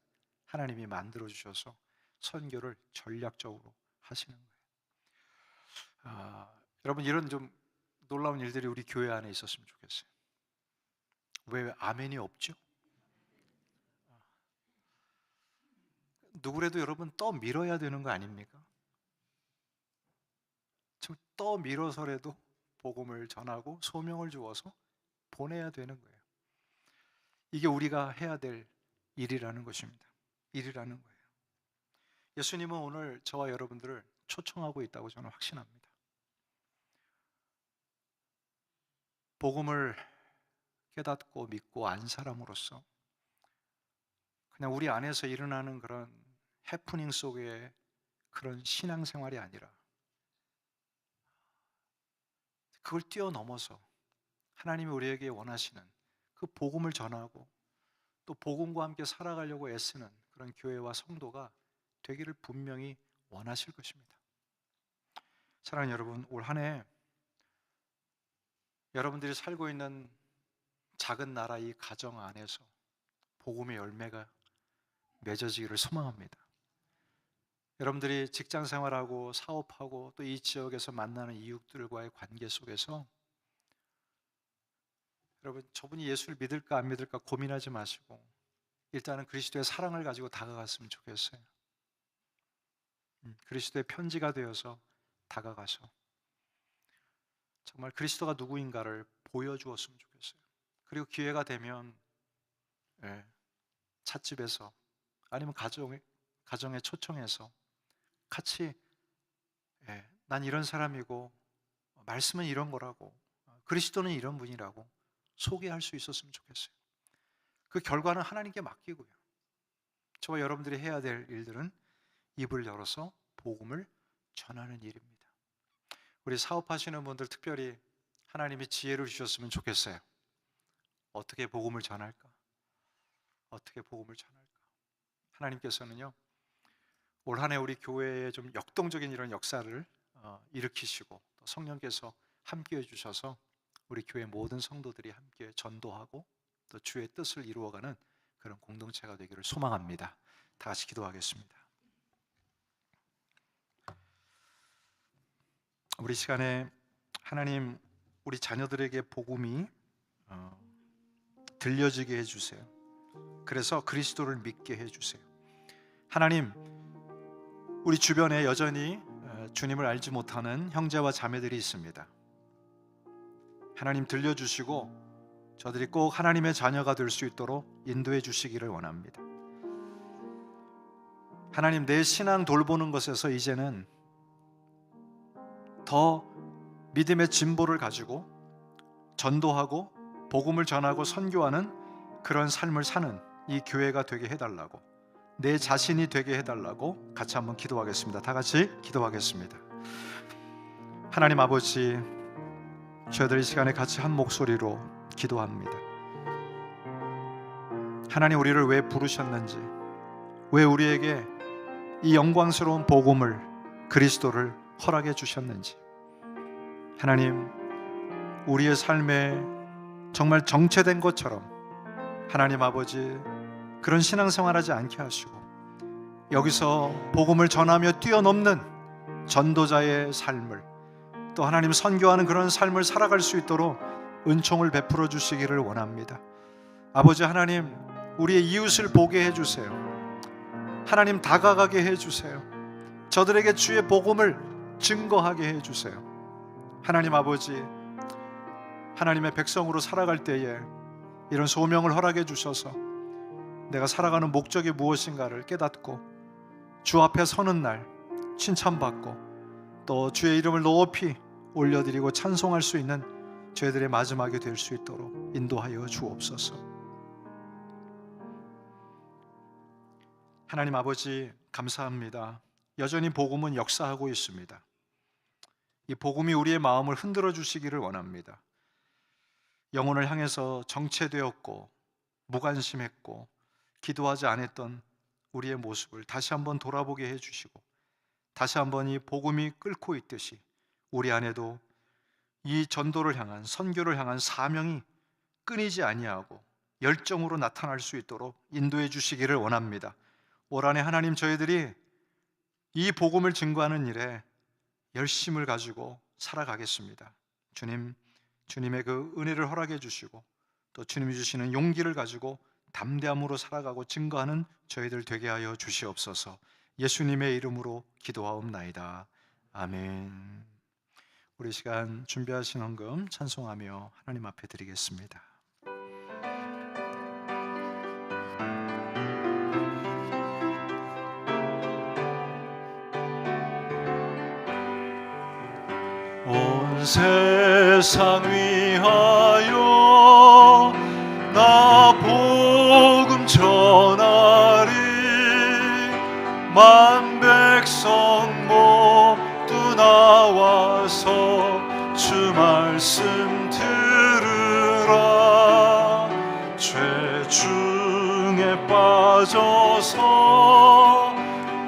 하나님이 만들어 주셔서 선교를 전략적으로 하시는 거예요. 여러분, 이런 좀 놀라운 일들이 우리 교회 안에 있었으면 좋겠어요. 왜 아멘이 없죠? 누구라도 여러분 떠밀어야 되는 거 아닙니까? 좀 떠밀어서라도 복음을 전하고 소명을 주어서 보내야 되는 거예요. 이게 우리가 해야 될 일이라는 것입니다. 일이라는 거예요. 예수님은 오늘 저와 여러분들을 초청하고 있다고 저는 확신합니다. 복음을 깨닫고 믿고 안 사람으로서 그냥 우리 안에서 일어나는 그런 해프닝 속의 그런 신앙생활이 아니라 그걸 뛰어넘어서 하나님이 우리에게 원하시는 그 복음을 전하고 또 복음과 함께 살아가려고 애쓰는 그런 교회와 성도가 되기를 분명히 원하실 것입니다. 사랑하는 여러분, 올 한 해 여러분들이 살고 있는 작은 나라 이 가정 안에서 복음의 열매가 맺어지기를 소망합니다. 여러분들이 직장 생활하고 사업하고 또 이 지역에서 만나는 이웃들과의 관계 속에서 여러분, 저분이 예수를 믿을까 안 믿을까 고민하지 마시고 일단은 그리스도의 사랑을 가지고 다가갔으면 좋겠어요. 그리스도의 편지가 되어서 다가가서 정말 그리스도가 누구인가를 보여주었으면 좋겠어요. 그리고 기회가 되면 찻집에서 아니면 가정에 초청해서 같이 난 이런 사람이고 말씀은 이런 거라고 그리스도는 이런 분이라고 소개할 수 있었으면 좋겠어요. 그 결과는 하나님께 맡기고요. 저와 여러분들이 해야 될 일들은 입을 열어서 복음을 전하는 일입니다. 우리 사업하시는 분들 특별히 하나님이 지혜를 주셨으면 좋겠어요. 어떻게 복음을 전할까? 어떻게 복음을 전할까? 하나님께서는요, 올 한 해 우리 교회에 좀 역동적인 이런 역사를 일으키시고 또 성령께서 함께해 주셔서 우리 교회 모든 성도들이 함께 전도하고 또 주의 뜻을 이루어가는 그런 공동체가 되기를 소망합니다. 다 같이 기도하겠습니다. 우리 시간에 하나님, 우리 자녀들에게 복음이 들려지게 해주세요. 그래서 그리스도를 믿게 해주세요. 하나님, 우리 주변에 여전히 주님을 알지 못하는 형제와 자매들이 있습니다. 하나님 들려주시고 저들이 꼭 하나님의 자녀가 될 수 있도록 인도해 주시기를 원합니다. 하나님, 내 신앙 돌보는 것에서 이제는 더 믿음의 진보를 가지고 전도하고 복음을 전하고 선교하는 그런 삶을 사는 이 교회가 되게 해달라고, 내 자신이 되게 해달라고 같이 한번 기도하겠습니다. 다 같이 기도하겠습니다. 하나님 아버지, 저희들 이 시간에 같이 한 목소리로 기도합니다. 하나님, 우리를 왜 부르셨는지, 왜 우리에게 이 영광스러운 복음을, 그리스도를 허락해 주셨는지, 하나님, 우리의 삶에 정말 정체된 것처럼 하나님 아버지 그런 신앙생활하지 않게 하시고 여기서 복음을 전하며 뛰어넘는 전도자의 삶을, 또 하나님 선교하는 그런 삶을 살아갈 수 있도록 은총을 베풀어 주시기를 원합니다. 아버지 하나님, 우리의 이웃을 보게 해주세요. 하나님, 다가가게 해주세요. 저들에게 주의 복음을 증거하게 해주세요. 하나님 아버지, 하나님의 백성으로 살아갈 때에 이런 소명을 허락해 주셔서 내가 살아가는 목적이 무엇인가를 깨닫고 주 앞에 서는 날 칭찬받고 또 주의 이름을 높이 올려드리고 찬송할 수 있는 저희들의 마지막이 될 수 있도록 인도하여 주옵소서. 하나님 아버지, 감사합니다. 여전히 복음은 역사하고 있습니다. 이 복음이 우리의 마음을 흔들어 주시기를 원합니다. 영혼을 향해서 정체되었고 무관심했고 기도하지 않았던 우리의 모습을 다시 한번 돌아보게 해주시고, 다시 한번 이 복음이 끓고 있듯이 우리 안에도 이 전도를 향한, 선교를 향한 사명이 끊이지 아니하고 열정으로 나타날 수 있도록 인도해 주시기를 원합니다. 올 한해 하나님, 저희들이 이 복음을 증거하는 일에 열심을 가지고 살아가겠습니다. 주님의 그 은혜를 허락해 주시고 또 주님이 주시는 용기를 가지고 담대함으로 살아가고 증거하는 저희들 되게 하여 주시옵소서. 예수님의 이름으로 기도하옵나이다. 아멘. 우리 시간 준비하신 헌금 찬송하며 하나님 앞에 드리겠습니다. 온 세상 위하여 나 복음 전하리. 만 백성 모두 나와서 주 말씀 들으라. 죄 중에 빠져서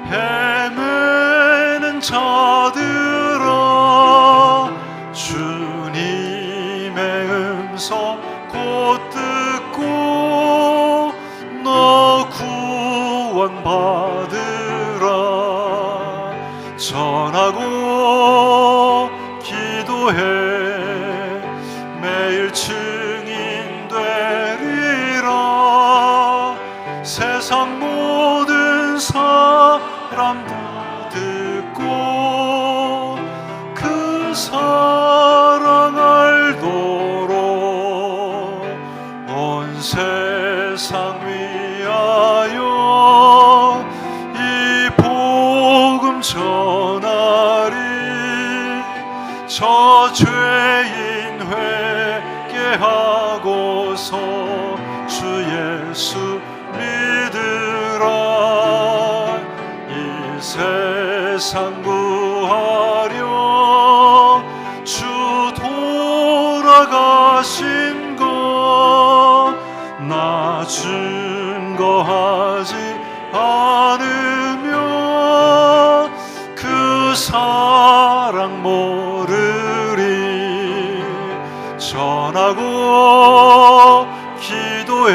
헤매는 자들아, 주님의 음성 곧 듣고 너 구원받으라. 전하고 기도해 매일 증인 되리라. 세상 모든 사람 다 듣고 그 사랑 알도록 온 세상 위하여 이 복음 전하리. 저 죄인 회개하고서 주 예수 믿으라. 이 세상 구하려 주 돌아가신 것 나 증거하지 않으면 그 사랑 모르리. 전하고 기도해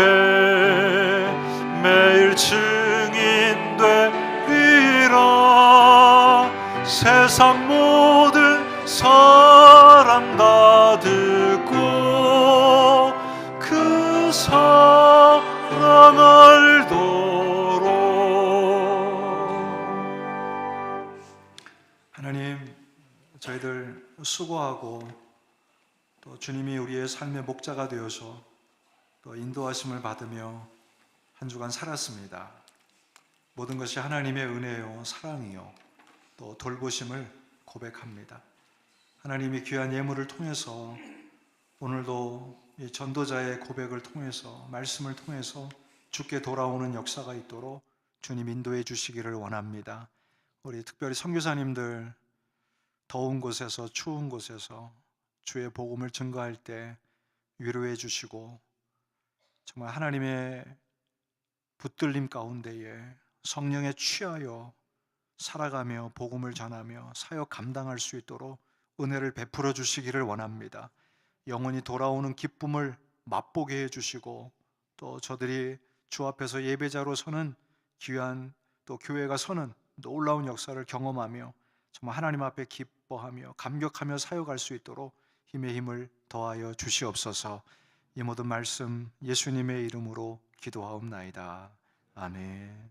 증인 되리라. 세상 모든 사람 다 듣고 그 사랑 알도록. 하나님, 저희들 수고하고 또 주님이 우리의 삶의 목자가 되어서 또 인도하심을 받으며 한 주간 살았습니다. 모든 것이 하나님의 은혜요, 사랑이요, 또 돌보심을 고백합니다. 하나님이 귀한 예물을 통해서 오늘도 이 전도자의 고백을 통해서, 말씀을 통해서 주께 돌아오는 역사가 있도록 주님 인도해 주시기를 원합니다. 우리 특별히 선교사님들 더운 곳에서, 추운 곳에서 주의 복음을 증거할 때 위로해 주시고, 정말 하나님의 붙들림 가운데에 성령에 취하여 살아가며 복음을 전하며 사역 감당할 수 있도록 은혜를 베풀어 주시기를 원합니다. 영원히 돌아오는 기쁨을 맛보게 해주시고, 또 저들이 주 앞에서 예배자로 서는 귀한, 또 교회가 서는 놀라운 역사를 경험하며 정말 하나님 앞에 기뻐하며 감격하며 사역할 수 있도록 힘의 힘을 더하여 주시옵소서. 이 모든 말씀 예수님의 이름으로 기도하옵나이다. 아멘.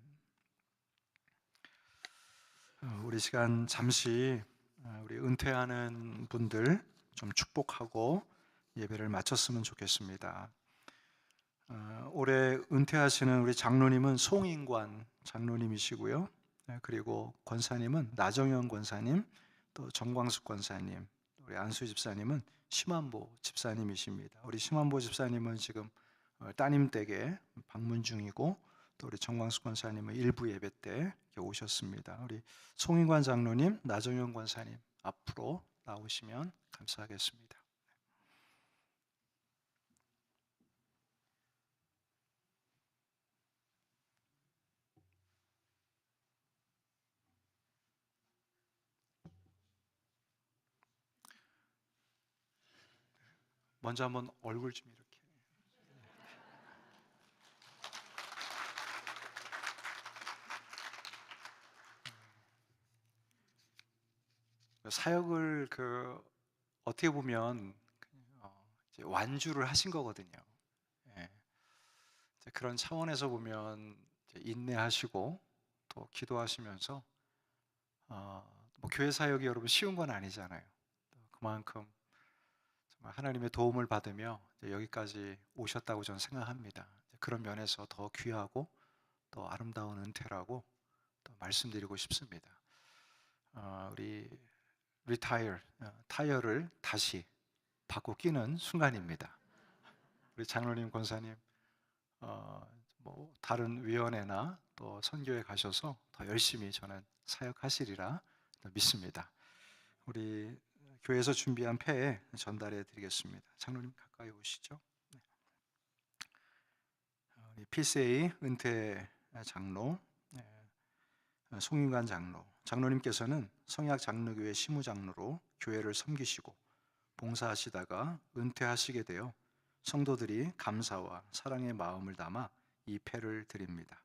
우리 시간 잠시 우리 은퇴하는 분들 좀 축복하고 예배를 마쳤으면 좋겠습니다. 올해 은퇴하시는 우리 장로님은 송인관 장로님이시고요. 그리고 권사님은 나정현 권사님, 또 정광숙 권사님, 우리 안수 집사님은 심한보 집사님이십니다. 우리 심한보 집사님은 지금 따님 댁에 방문 중이고, 또 우리 정광숙 권사님은 일부 예배 때 오셨습니다. 우리 송인관 장로님, 나정현 권사님 앞으로 나오시면 감사하겠습니다. 먼저 한번 얼굴 좀 이렇게. 사역을 어떻게 보면 이제 완주를 하신 거거든요. 예. 그런 차원에서 보면 이제 인내하시고 또 기도하시면서 뭐 교회 사역이 여러분 쉬운 건 아니잖아요. 그만큼 정말 하나님의 도움을 받으며 여기까지 오셨다고 저는 생각합니다. 그런 면에서 더 귀하고 또 아름다운 은퇴라고 또 말씀드리고 싶습니다. 우리 타이어를 다시 바꿔 끼는 순간입니다. 우리 장로님, 권사님 뭐 다른 위원회나 또 선교에 가셔서 더 열심히 저는 사역하시리라 믿습니다. 우리 교회에서 준비한 패 전달해 드리겠습니다. 장로님 가까이 오시죠. 우리 PCA 은퇴 장로 송인관 장로, 장로님께서는 성약 장로교회 시무장로로 교회를 섬기시고 봉사하시다가 은퇴하시게 되어 성도들이 감사와 사랑의 마음을 담아 이 패를 드립니다.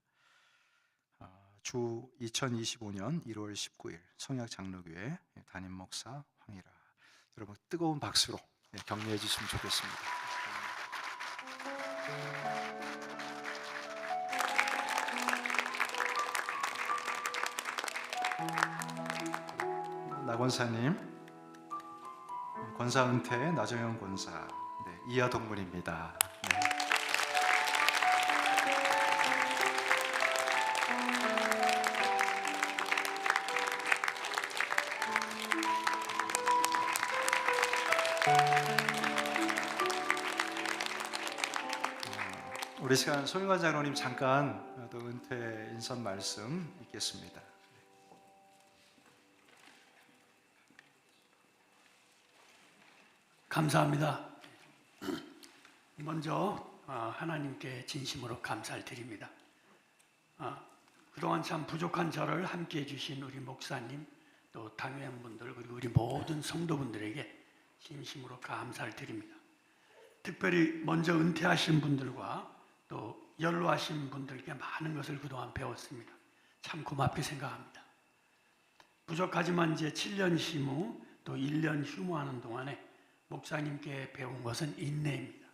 주 2025년 1월 19일 성약 장로교회 담임 목사 황희라. 여러분 뜨거운 박수로 격려해 주시면 좋겠습니다. 나권사님, 권사 은퇴 나정현 권사, 이하 동문입니다. 우리 시간 송인관 장로님 잠깐 또 은퇴 인선 말씀 읽겠습니다. 감사합니다. 먼저 하나님께 진심으로 감사를 드립니다. 그동안 참 부족한 저를 함께해 주신 우리 목사님, 또 당회원분들, 그리고 우리 모든 성도분들에게 진심으로 감사를 드립니다. 특별히 먼저 은퇴하신 분들과 또 연로하신 분들께 많은 것을 그동안 배웠습니다. 참 고맙게 생각합니다. 부족하지만 이제 7년 심우 또 1년 휴무하는 동안에 목사님께 배운 것은 인내입니다.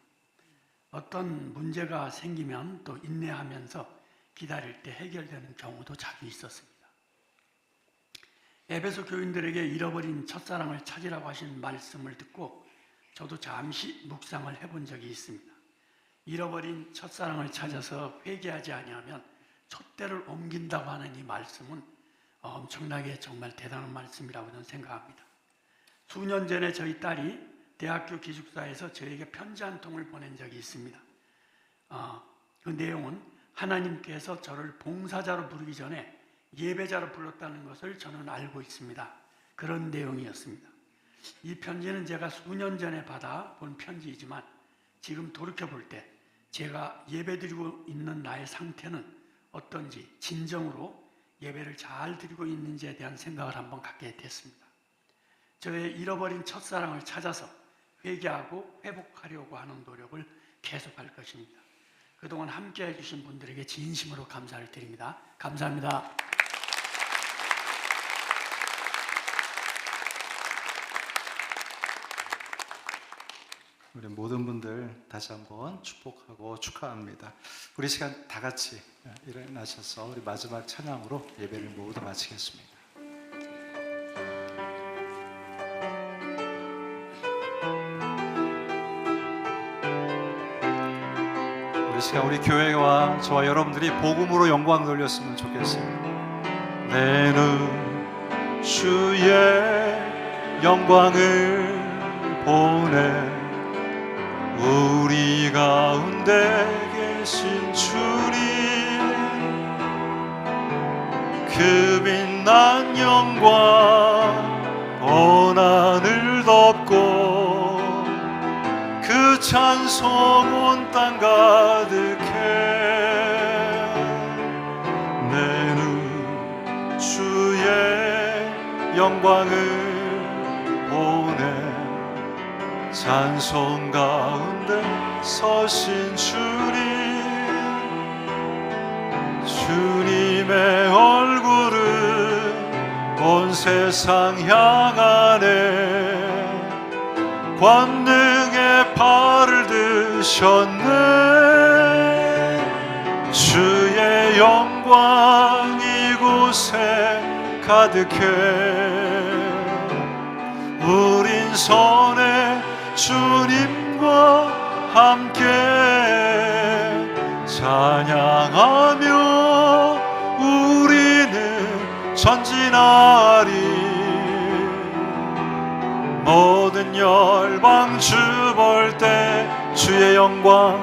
어떤 문제가 생기면 또 인내하면서 기다릴 때 해결되는 경우도 자주 있었습니다. 에베소 교인들에게 잃어버린 첫사랑을 찾으라고 하신 말씀을 듣고 저도 잠시 묵상을 해본 적이 있습니다. 잃어버린 첫사랑을 찾아서 회개하지 아니하면 촛대를 옮긴다고 하는 이 말씀은 엄청나게 정말 대단한 말씀이라고 저는 생각합니다. 수년 전에 저희 딸이 대학교 기숙사에서 저에게 편지 한 통을 보낸 적이 있습니다. 그 내용은 하나님께서 저를 봉사자로 부르기 전에 예배자로 불렀다는 것을 저는 알고 있습니다. 그런 내용이었습니다. 이 편지는 제가 수년 전에 받아본 편지이지만 지금 돌이켜볼 때 제가 예배드리고 있는 나의 상태는 어떤지, 진정으로 예배를 잘 드리고 있는지에 대한 생각을 한번 갖게 됐습니다. 저의 잃어버린 첫사랑을 찾아서 회개하고 회복하려고 하는 노력을 계속할 것입니다. 그동안 함께 해주신 분들에게 진심으로 감사를 드립니다. 감사합니다. 우리 모든 분들 다시 한번 축복하고 축하합니다. 우리 시간 다 같이 일어나셔서 우리 마지막 찬양으로 예배를 모두 마치겠습니다. 우리 시간 우리 교회와 저와 여러분들이 복음으로 영광 돌렸으면 좋겠습니다. 내 눈 주의 영광을 보내 우리 가운데 계신 주님 그 빛난 영광 온 하늘 덮고 그 찬송 온 땅 가득해 내 눈 주의 영광을 보내 찬송 가운데 서신 주님의 얼굴은 온 세상 향하네 권능의 팔을 드셨네 주의 영광 이곳에 가득해 우린 손에 주님과 함께 찬양하며 우리는 전진하리 모든 열방 주 볼 때 주의 영광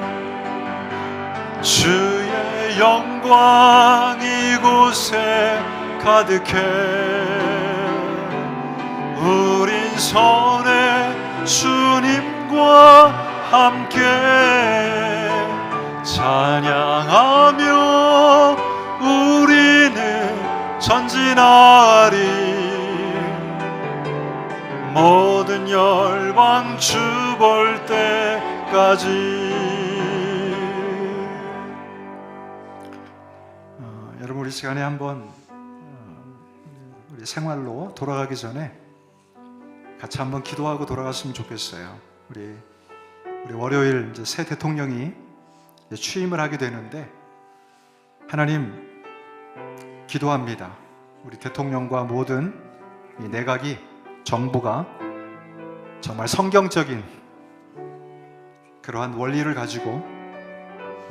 이곳에 가득해 우린 손에 주님과 함께 찬양하며 우리는 전진하리 모든 열방 주 볼 때까지 여러분 우리 시간에 한번 우리 생활로 돌아가기 전에 같이 한번 기도하고 돌아갔으면 좋겠어요. 우리 월요일 이제 새 대통령이 이제 취임을 하게 되는데 하나님 기도합니다. 우리 대통령과 모든 이 내각이 정부가 정말 성경적인 그러한 원리를 가지고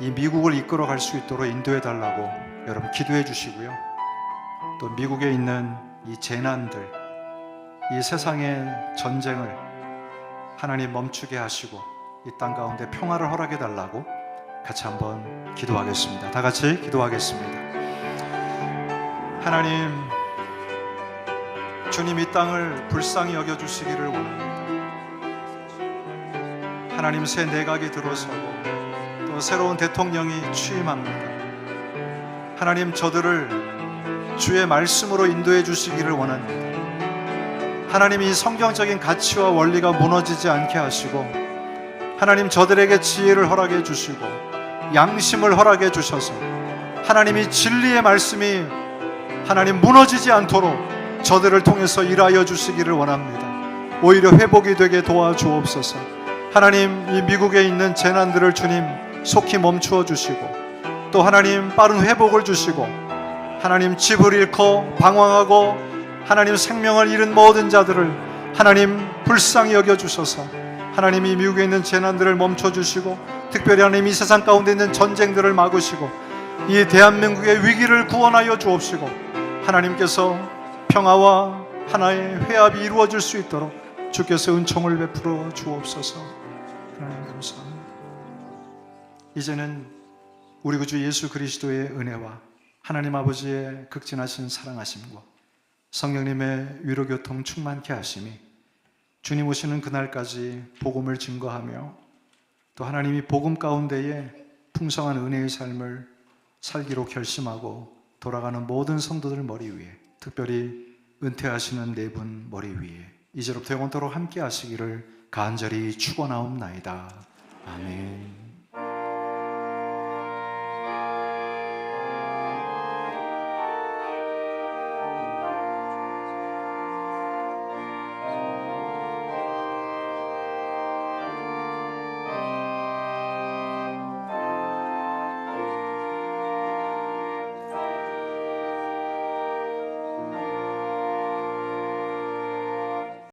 이 미국을 이끌어 갈 수 있도록 인도해 달라고 여러분 기도해 주시고요. 또 미국에 있는 이 재난들 이 세상의 전쟁을 하나님 멈추게 하시고 이 땅 가운데 평화를 허락해 달라고 같이 한번 기도하겠습니다. 다 같이 기도하겠습니다. 하나님, 주님 이 땅을 불쌍히 여겨주시기를 원합니다. 하나님 새 내각이 들어서고 또 새로운 대통령이 취임합니다. 하나님 저들을 주의 말씀으로 인도해 주시기를 원합니다. 하나님 이 성경적인 가치와 원리가 무너지지 않게 하시고 하나님 저들에게 지혜를 허락해 주시고 양심을 허락해 주셔서 하나님이 진리의 말씀이 하나님 무너지지 않도록 저들을 통해서 일하여 주시기를 원합니다. 오히려 회복이 되게 도와주옵소서. 하나님, 이 미국에 있는 재난들을 주님 속히 멈추어 주시고, 또 하나님 빠른 회복을 주시고, 하나님 집을 잃고 방황하고 하나님 생명을 잃은 모든 자들을 하나님 불쌍히 여겨주셔서 하나님 이 미국에 있는 재난들을 멈춰주시고, 특별히 하나님 이 세상 가운데 있는 전쟁들을 막으시고 이 대한민국의 위기를 구원하여 주옵시고, 하나님께서 평화와 하나의 회합이 이루어질 수 있도록 주께서 은총을 베풀어 주옵소서. 하나님 감사합니다. 이제는 우리 구주 예수 그리스도의 은혜와 하나님 아버지의 극진하신 사랑하심과 성령님의 위로교통 충만케 하심이 주님 오시는 그날까지 복음을 증거하며 또 하나님이 복음 가운데에 풍성한 은혜의 삶을 살기로 결심하고 돌아가는 모든 성도들 머리 위에, 특별히 은퇴하시는 네 분 머리 위에 이제로부터 영원토록 함께 하시기를 간절히 축원하옵나이다. 아멘.